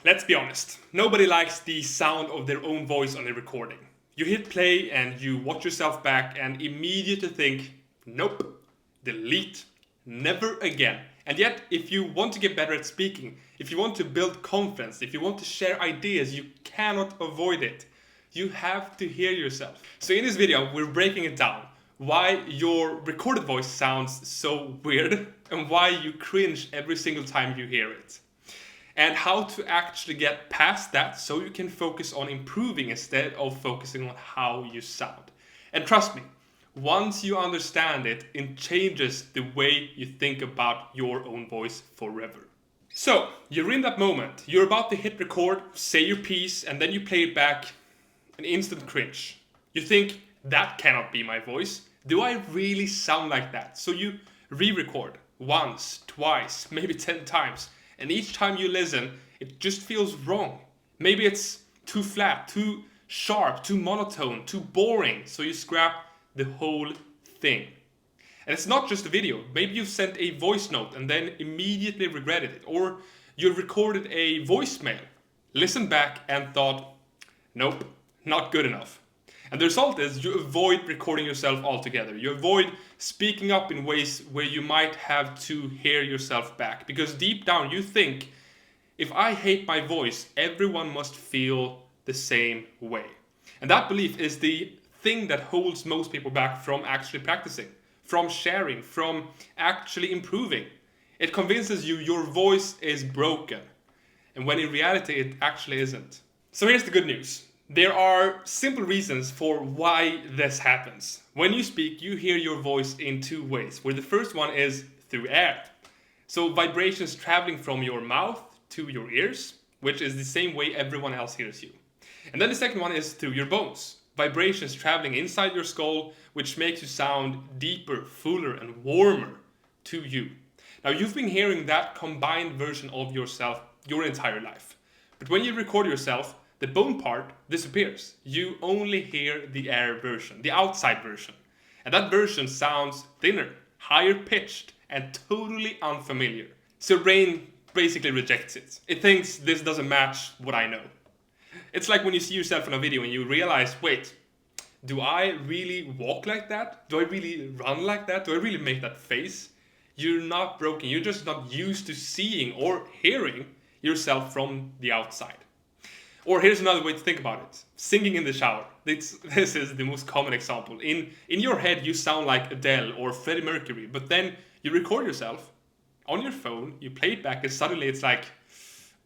let's be honest. Nobody likes the sound of their own voice on a recording. You hit play and you watch yourself back and immediately think, nope, delete, never again. And yet, if you want to get better at speaking, if you want to build confidence, if you want to share ideas, you cannot avoid it. You have to hear yourself. So in this video, we're breaking it down. Why your recorded voice sounds so weird and why you cringe every single time you hear it. And how to actually get past that so you can focus on improving instead of focusing on how you sound. And trust me, once you understand it, it changes the way you think about your own voice forever. So, you're in that moment, you're about to hit record, say your piece, and then you play it back, an instant cringe. You think, that cannot be my voice. Do I really sound like that? So you re-record once, twice, maybe 10 times. And each time you listen, it just feels wrong. Maybe it's too flat, too sharp, too monotone, too boring. So you scrap the whole thing. And it's not just a video. Maybe you've sent a voice note and then immediately regretted it. Or you recorded a voicemail, listened back and thought, nope, not good enough. And the result is you avoid recording yourself altogether. You avoid speaking up in ways where you might have to hear yourself back. Because deep down you think, if I hate my voice, everyone must feel the same way. And that belief is the thing that holds most people back from actually practicing, from sharing, from actually improving. It convinces you your voice is broken. And when in reality it actually isn't. So here's the good news. There are simple reasons for why this happens. When you speak, you hear your voice in two ways, where the first one is through air. So vibrations traveling from your mouth to your ears, which is the same way everyone else hears you. And then the second one is through your bones. Vibrations traveling inside your skull, which makes you sound deeper, fuller, and warmer to you. Now you've been hearing that combined version of yourself your entire life. But when you record yourself, the bone part disappears. You only hear the air version, the outside version. And that version sounds thinner, higher pitched, and totally unfamiliar. So your brain basically rejects it. It thinks this doesn't match what I know. It's like when you see yourself in a video and you realize, wait, do I really walk like that? Do I really run like that? Do I really make that face? You're not broken. You're just not used to seeing or hearing yourself from the outside. Or here's another way to think about it. Singing in the shower. This is the most common example. In your head, you sound like Adele or Freddie Mercury, but then you record yourself on your phone, you play it back, and suddenly it's like,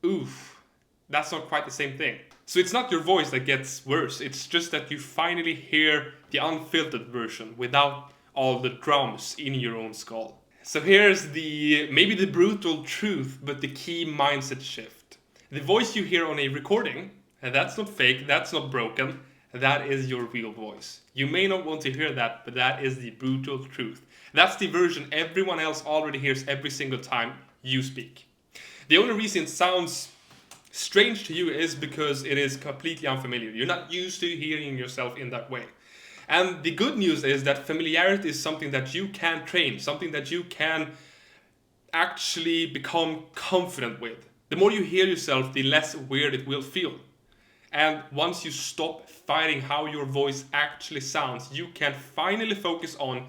oof, that's not quite the same thing. So it's not your voice that gets worse. It's just that you finally hear the unfiltered version without all the drums in your own skull. So here's maybe the brutal truth, but the key mindset shift. The voice you hear on a recording, and that's not fake, that's not broken, that is your real voice. You may not want to hear that, but that is the brutal truth. That's the version everyone else already hears every single time you speak. The only reason it sounds strange to you is because it is completely unfamiliar. You're not used to hearing yourself in that way. And the good news is that familiarity is something that you can train, something that you can actually become confident with. The more you hear yourself, the less weird it will feel. And once you stop fighting how your voice actually sounds, you can finally focus on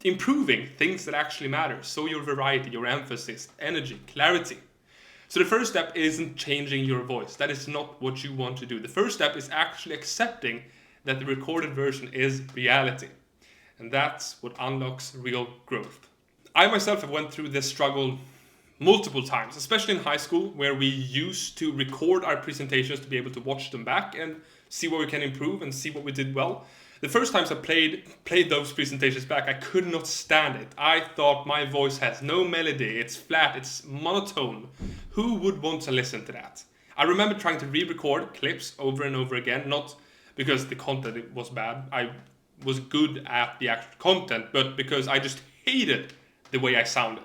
improving things that actually matter. So your variety, your emphasis, energy, clarity. So the first step isn't changing your voice. That is not what you want to do. The first step is actually accepting that the recorded version is reality. And that's what unlocks real growth. I myself have went through this struggle multiple times, especially in high school, where we used to record our presentations to be able to watch them back and see what we can improve and see what we did well. The first times I played those presentations back, I could not stand it. I thought my voice has no melody, it's flat, it's monotone. Who would want to listen to that? I remember trying to re-record clips over and over again, not because the content was bad, I was good at the actual content, but because I just hated the way I sounded.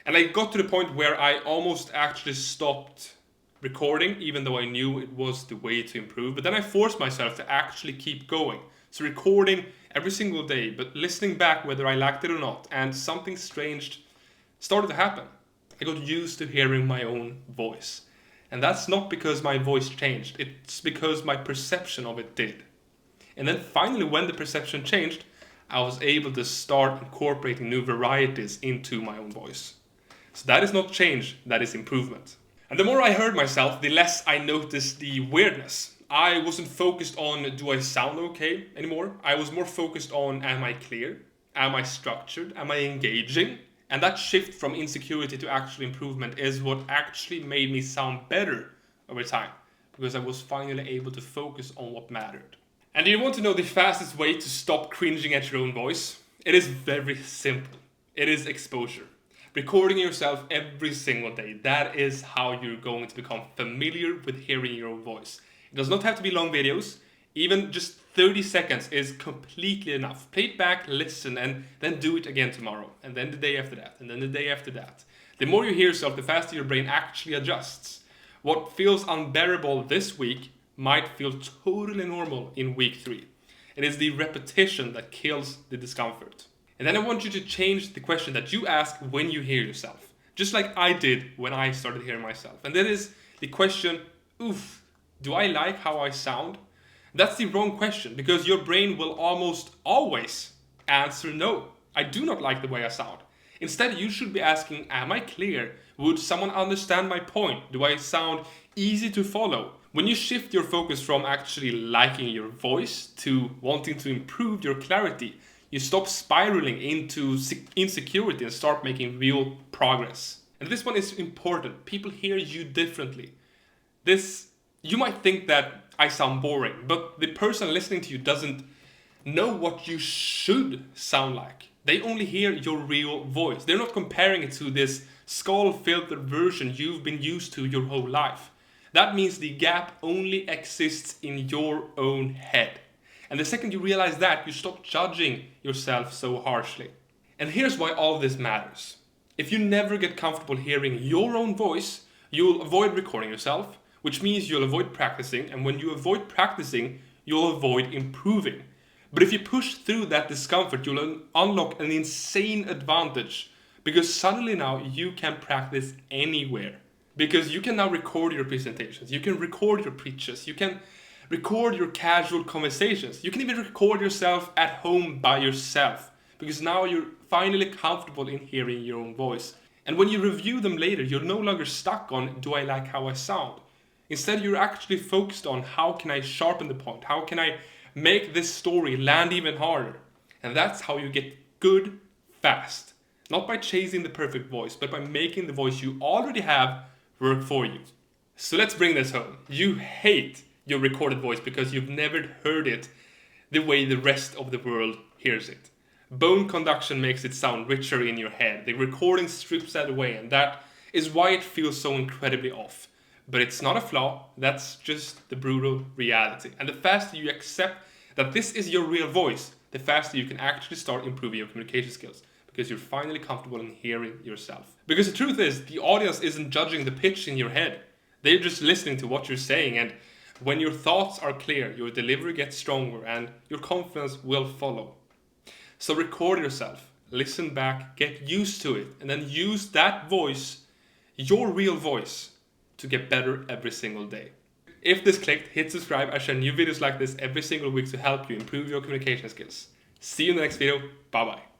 And I got to the point where I almost actually stopped recording, even though I knew it was the way to improve. But then I forced myself to actually keep going. So recording every single day, but listening back whether I liked it or not. And something strange started to happen. I got used to hearing my own voice. And that's not because my voice changed, it's because my perception of it did. And then finally, when the perception changed, I was able to start incorporating new varieties into my own voice. So that is not change, that is improvement. And the more I heard myself, the less I noticed the weirdness. I wasn't focused on, do I sound okay anymore? I was more focused on, am I clear? Am I structured? Am I engaging? And that shift from insecurity to actual improvement is what actually made me sound better over time, because I was finally able to focus on what mattered. And do you want to know the fastest way to stop cringing at your own voice? It is very simple. It is exposure. Recording yourself every single day. That is how you're going to become familiar with hearing your own voice. It does not have to be long videos. Even just 30 seconds is completely enough. Play it back, listen, and then do it again tomorrow. And then the day after that, and then the day after that. The more you hear yourself, the faster your brain actually adjusts. What feels unbearable this week might feel totally normal in week 3. It is the repetition that kills the discomfort. And then I want you to change the question that you ask when you hear yourself. Just like I did when I started hearing myself. And that is the question, oof, do I like how I sound? That's the wrong question, because your brain will almost always answer no. I do not like the way I sound. Instead, you should be asking, am I clear? Would someone understand my point? Do I sound easy to follow? When you shift your focus from actually liking your voice to wanting to improve your clarity, you stop spiraling into insecurity and start making real progress. And this one is important. People hear you differently. You might think that I sound boring, but the person listening to you doesn't know what you should sound like. They only hear your real voice. They're not comparing it to this skull-filtered version you've been used to your whole life. That means the gap only exists in your own head. And the second you realize that, you stop judging yourself so harshly. And here's why all of this matters. If you never get comfortable hearing your own voice, you'll avoid recording yourself, which means you'll avoid practicing. And when you avoid practicing, you'll avoid improving. But if you push through that discomfort, you'll unlock an insane advantage, because suddenly now you can practice anywhere. Because you can now record your presentations, you can record your preaches, you can record your casual conversations. You can even record yourself at home by yourself, because now you're finally comfortable in hearing your own voice. And when you review them later, you're no longer stuck on, do I like how I sound? Instead, you're actually focused on, how can I sharpen the point? How can I make this story land even harder? And that's how you get good fast. Not by chasing the perfect voice, but by making the voice you already have work for you. So let's bring this home. You hate your recorded voice because you've never heard it the way the rest of the world hears it. Bone conduction makes it sound richer in your head. The recording strips that away, and that is why it feels so incredibly off. But it's not a flaw, that's just the brutal reality. And the faster you accept that this is your real voice, the faster you can actually start improving your communication skills, because you're finally comfortable in hearing yourself. Because the truth is, the audience isn't judging the pitch in your head. They're just listening to what you're saying, and when your thoughts are clear, your delivery gets stronger and your confidence will follow. So record yourself, listen back, get used to it, and then use that voice, your real voice, to get better every single day. If this clicked, hit subscribe. I share new videos like this every single week to help you improve your communication skills. See you in the next video. Bye bye.